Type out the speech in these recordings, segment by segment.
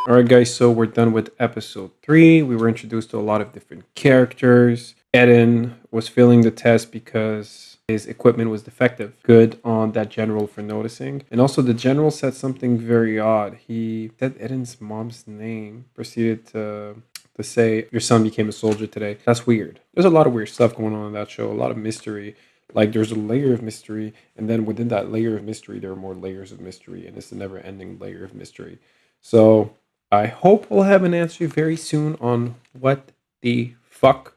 Alright guys, so we're done with episode 3. We were introduced to a lot of different characters. Eden was failing the test because his equipment was defective. Good on that general for noticing. And also the general said something very odd. He said Eden's mom's name, proceeded to say, your son became a soldier today. That's weird. There's a lot of weird stuff going on in that show, a lot of mystery. Like there's a layer of mystery, and then within that layer of mystery, there are more layers of mystery, and it's a never ending layer of mystery. So I hope we'll have an answer very soon on what the fuck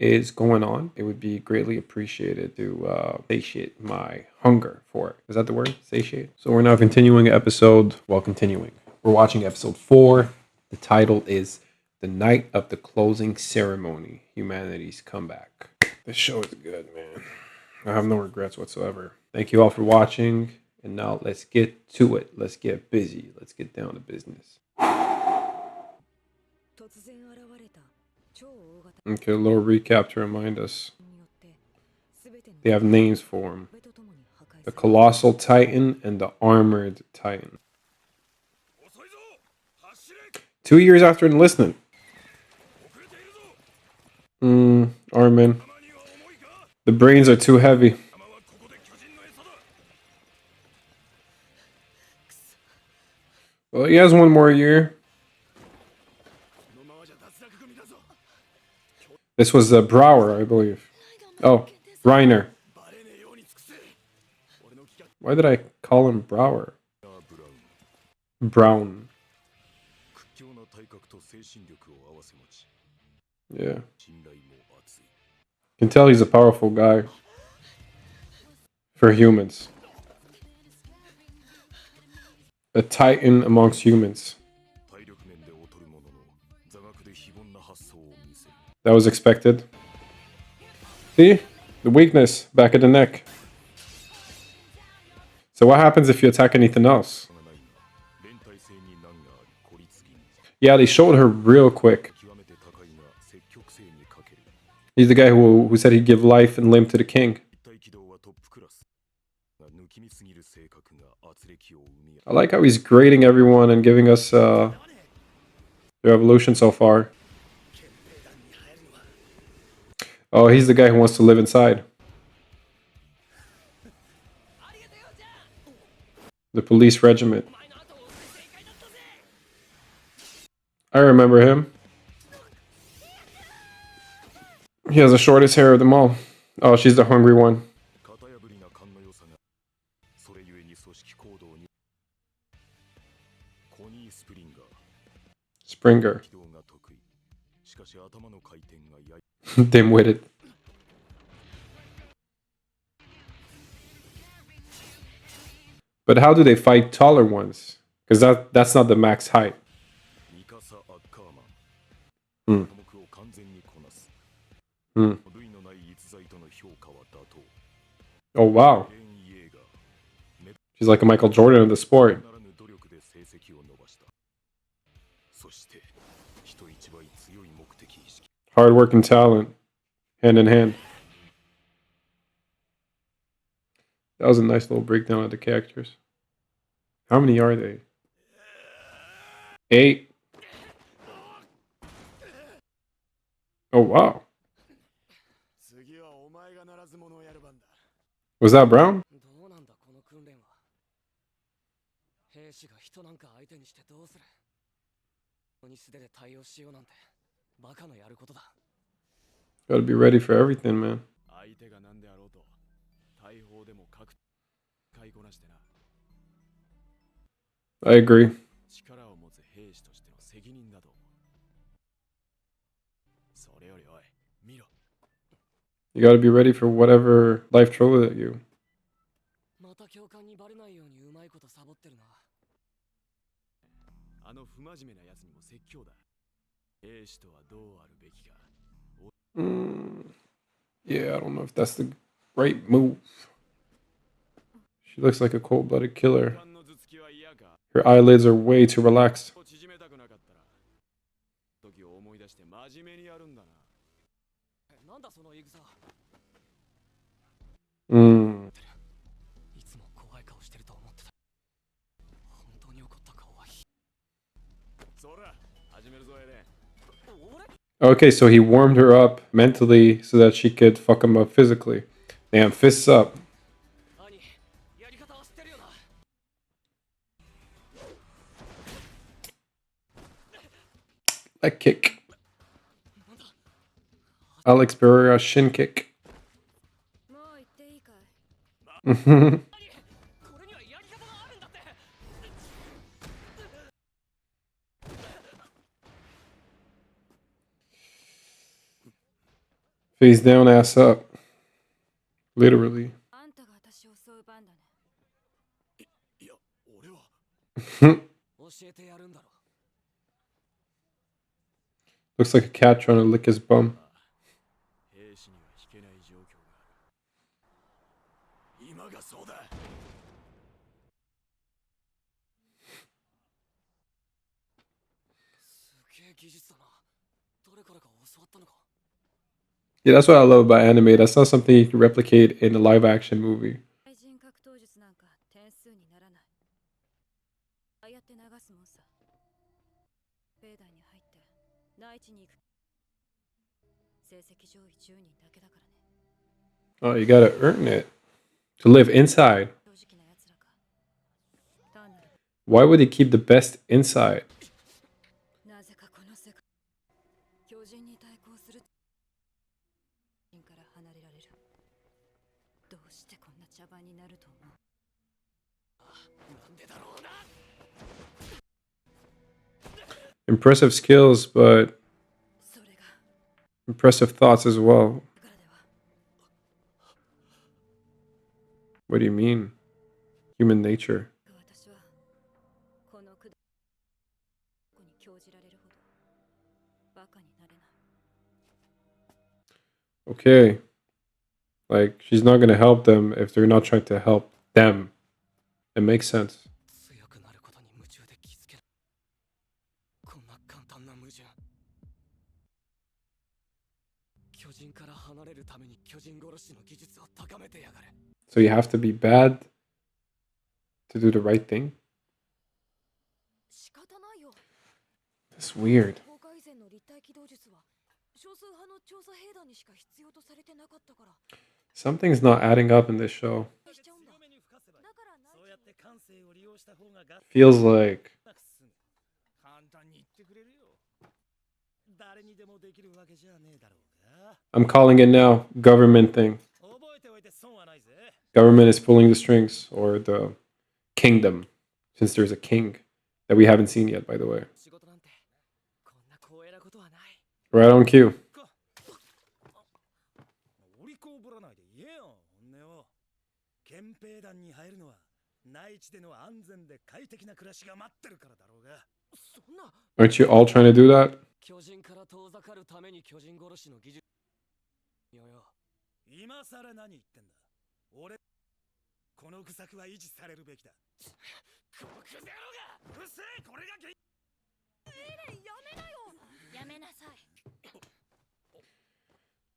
is going on. It would be greatly appreciated to satiate my hunger for it. Is that the word? Satiate? So we're now continuing episode, continuing. We're watching episode 4. The title is The Night of the Closing Ceremony, Humanity's Comeback. This show is good, man. I have no regrets whatsoever. Thank you all for watching. And now let's get to it. Let's get busy. Let's get down to business. Okay, a little recap to remind us. They have names for them. The Colossal Titan and the Armored Titan. 2 years after enlistment. Armin. The brains are too heavy. Well, he has one more year. This was Brower, I believe. Oh, Reiner. Why did I call him Brower? Brown. Yeah. Can tell he's a powerful guy. For humans. A titan amongst humans. That was expected. See? The weakness back at the neck. So what happens if you attack anything else? Yeah, they showed her real quick. He's the guy who said he'd give life and limb to the king. I like how he's grading everyone and giving us their evolution so far. Oh, he's the guy who wants to live inside. The police regiment. I remember him. He has the shortest hair of them all. Oh, she's the hungry one. Springer. Dim-witted. But how do they fight taller ones? Because that's not the max height. Oh, wow. She's like a Michael Jordan of the sport. Hard work and talent. Hand in hand. That was a nice little breakdown of the characters. How many are they? 8. Oh, wow. Was that Brown? Gotta be ready for everything, man. I agree. You gotta be ready for whatever life throws at you. Yeah, I don't know if that's the right move. She looks like a cold-blooded killer. Her eyelids are way too relaxed. Okay, so he warmed her up mentally so that she could fuck him up physically. Damn, fists up. Leg kick. Alex Pereira shin kick. Face down, ass up. Literally. Looks like a cat trying to lick his bum. Yeah, that's what I love about anime. That's not something you can replicate in a live action movie. Oh, you gotta earn it to live inside. Why would they keep the best inside? Impressive skills, but impressive thoughts as well. What do you mean? Human nature. Okay. Like, she's not gonna help them if they're not trying to help them. It makes sense. So you have to be bad to do the right thing? That's weird. Something's not adding up in this show. Feels like I'm calling it now. Government thing. Government is pulling the strings, or the kingdom, since there's a king that we haven't seen yet, by the way. Right on cue. Aren't you all trying to do that?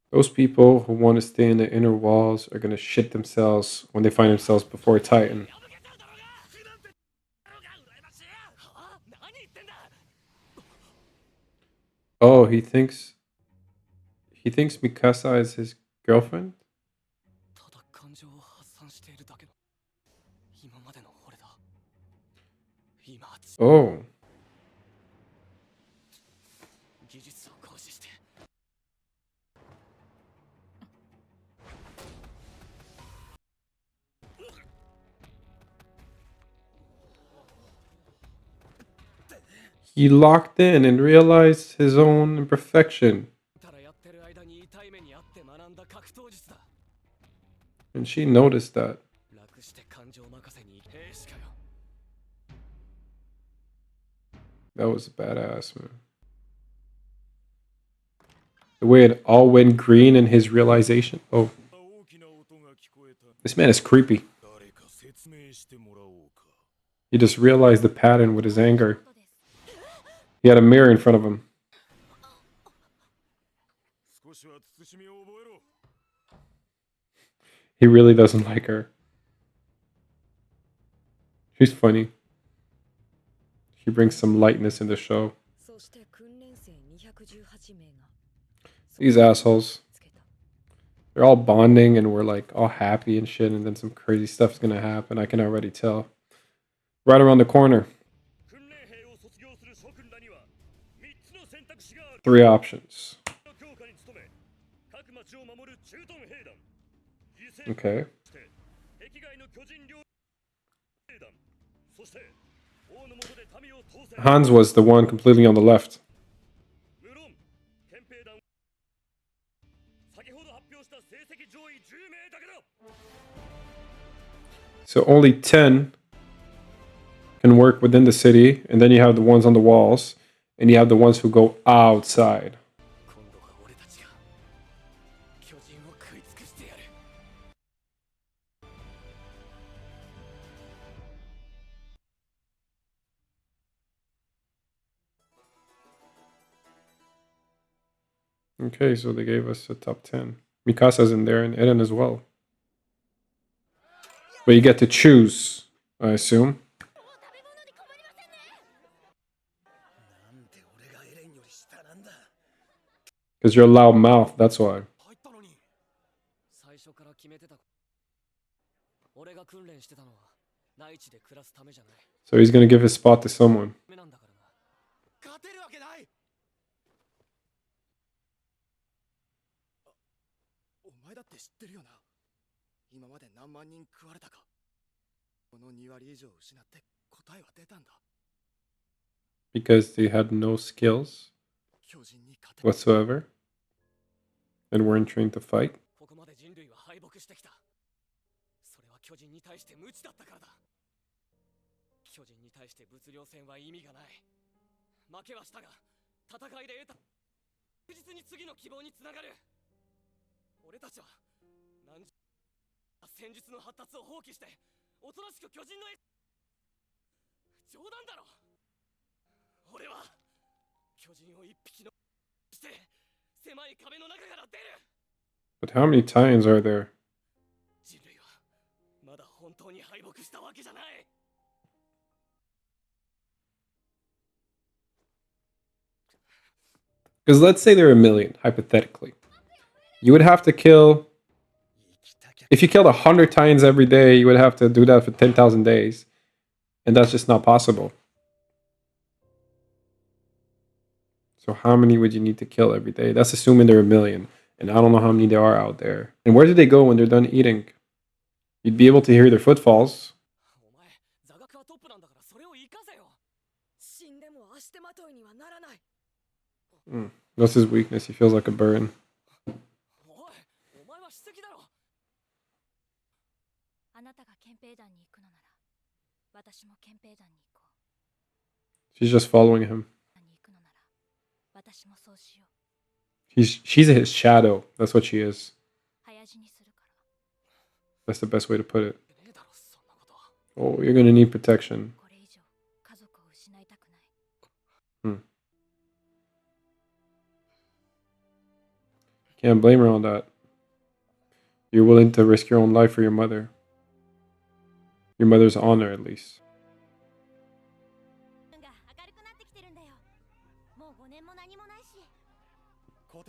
Those people who want to stay in the inner walls are gonna shit themselves when they find themselves before a Titan. Oh, he thinks Mikasa is his girlfriend? Oh. He locked in and realized his own imperfection. And she noticed that. That was badass, man. The way it all went green in his realization. Oh, this man is creepy. He just realized the pattern with his anger. He had a mirror in front of him. He really doesn't like her. She's funny. He brings some lightness in the show. These assholes. They're all bonding and we're like all happy and shit, and then some crazy stuff's gonna happen. I can already tell. Right around the corner. 3 options. Okay. Hans was the one completely on the left. So only 10 can work within the city, and then you have the ones on the walls, and you have the ones who go outside. Okay, so they gave us a top 10. Mikasa's in there and Eren as well. But you get to choose, I assume. Because you're a loud mouth, that's why. So he's gonna give his spot to someone. Because they had no skills whatsoever and weren't trained to fight. But how many Titans are there? Because let's say there are 1 million, hypothetically. You would have to kill... If you killed 100 Titans every day, you would have to do that for 10,000 days. And that's just not possible. So how many would you need to kill every day? That's assuming there are 1 million. And I don't know how many there are out there. And where do they go when they're done eating? You'd be able to hear their footfalls. That's his weakness. He feels like a burden. She's just following him. She's his shadow. That's what she is. That's the best way to put it. Oh, you're gonna need protection. Can't blame her on that. You're willing to risk your own life for your mother. Your mother's honor, at least.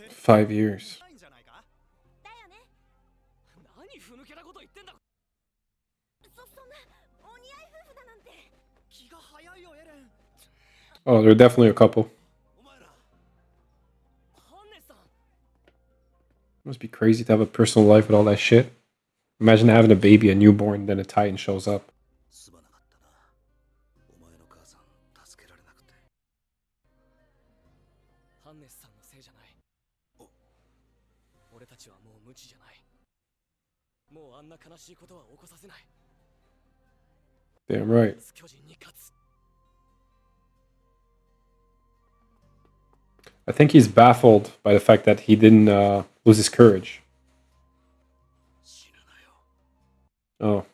5 years. Oh, they're definitely a couple. Must be crazy to have a personal life with all that shit. Imagine having a baby, a newborn, then a Titan shows up. Damn right. I think he's baffled by the fact that he didn't lose his courage. Oh.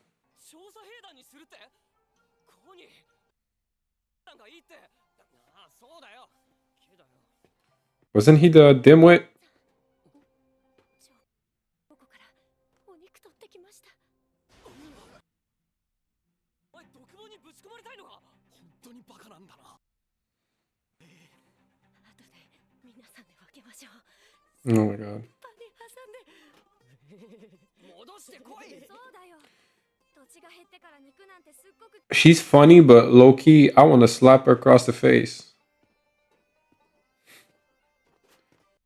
Wasn't he the dimwit? Oh my god. She's funny, but low key, I want to slap her across the face.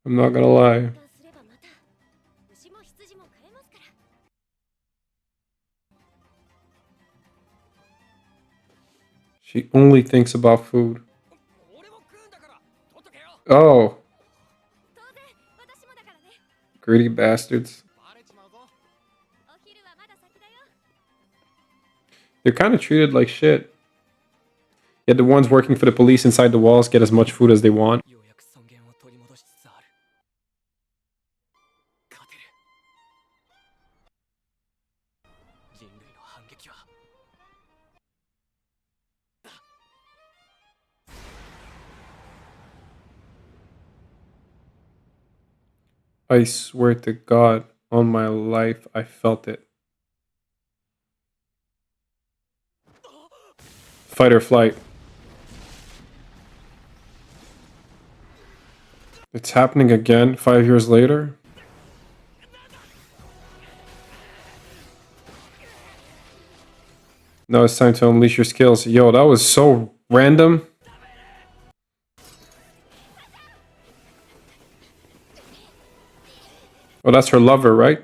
I'm not gonna lie. She only thinks about food. Oh, greedy bastards. They're kind of treated like shit. Yet the ones working for the police inside the walls get as much food as they want. I swear to God, on my life, I felt it. Fight or flight. It's happening again 5 years later. Now it's time to unleash your skills. Yo, that was so random. Oh, that's her lover, right?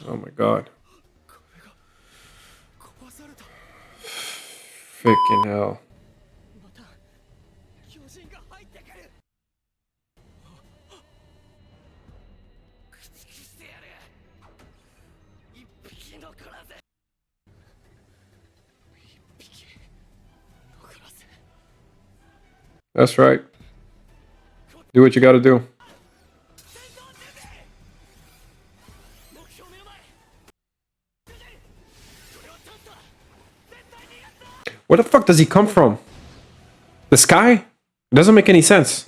Oh my god. Freaking hell. That's right. Do what you gotta do. Where the fuck does he come from? The sky? It doesn't make any sense.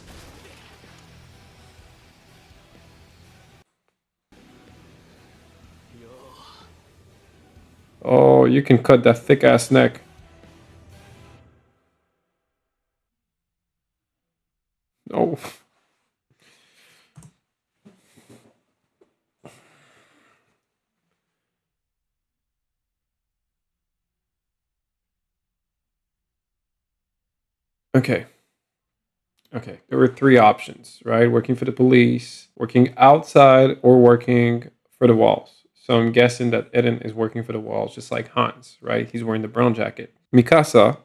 Oh, you can cut that thick ass neck. Oh. Okay. Okay. There were three options, right? Working for the police, working outside, or working for the walls. So I'm guessing that Eden is working for the walls, just like Hans, right? He's wearing the brown jacket. Mikasa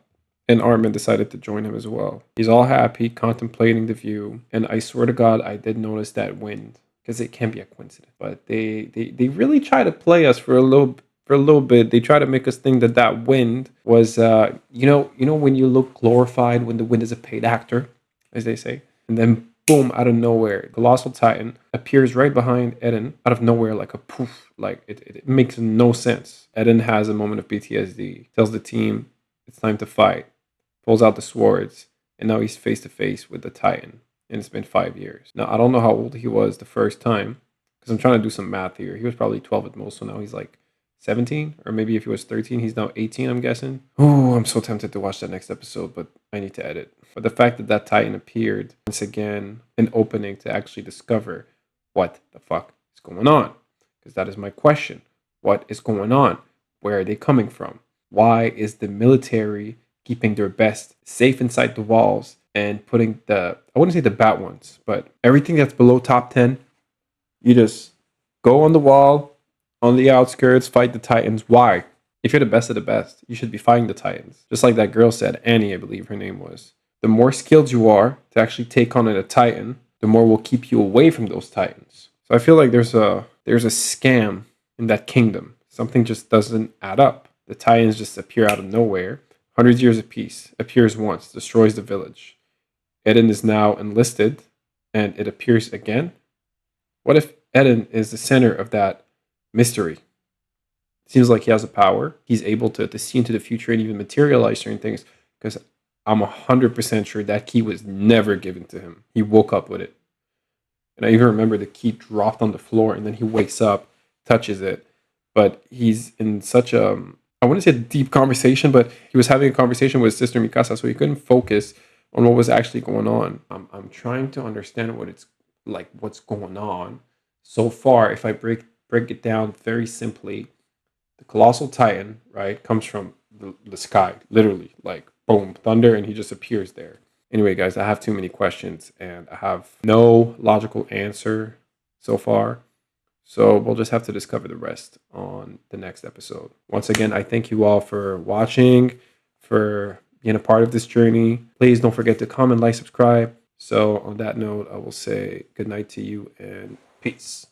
and Armin decided to join him as well. He's all happy, contemplating the view, and I swear to God, I did notice that wind because it can't be a coincidence. But they really try to play us for a little bit. They try to make us think that that wind was you know when you look glorified when the wind is a paid actor, as they say, and then boom, out of nowhere, Colossal Titan appears right behind Eden, out of nowhere, like a poof. Like it makes no sense. Eden has a moment of PTSD, tells the team it's time to fight, pulls out the swords, and now he's face to face with the Titan. And it's been 5 years. Now, I don't know how old he was the first time, because I'm trying to do some math here. He was probably 12 at most, so now he's like 17, or maybe if he was 13, he's now 18, I'm guessing. Oh, I'm so tempted to watch that next episode, but I need to edit. But the fact that that Titan appeared, once again, an opening to actually discover what the fuck is going on. Because that is my question. What is going on? Where are they coming from? Why is the military keeping their best safe inside the walls and putting I wouldn't say the bad ones, but everything that's below top 10, you just go on the wall, on the outskirts, fight the Titans. Why? If you're the best of the best, you should be fighting the Titans. Just like that girl said, Annie, I believe her name was. The more skilled you are to actually take on a Titan, the more will keep you away from those Titans. So I feel like there's a scam in that kingdom. Something just doesn't add up. The Titans just appear out of nowhere. 100 years of peace. Appears once, destroys the village. Eden is now enlisted, and it appears again. What if Eden is the center of that mystery? It seems like he has a power. He's able to see into the future and even materialize certain things. Because I'm 100% sure that key was never given to him. He woke up with it. And I even remember the key dropped on the floor and then he wakes up, touches it. But he's in such a, I wouldn't say a deep conversation, but he was having a conversation with Sister Mikasa, so he couldn't focus on what was actually going on. I'm trying to understand what it's like, what's going on. So far, if I break it down very simply, the colossal titan, right, comes from the sky, literally, like boom, thunder, and he just appears there. Anyway, guys, I have too many questions and I have no logical answer so far. So we'll just have to discover the rest on the next episode. Once again, I thank you all for watching, for being a part of this journey. Please don't forget to comment, like, subscribe. So on that note, I will say good night to you and peace.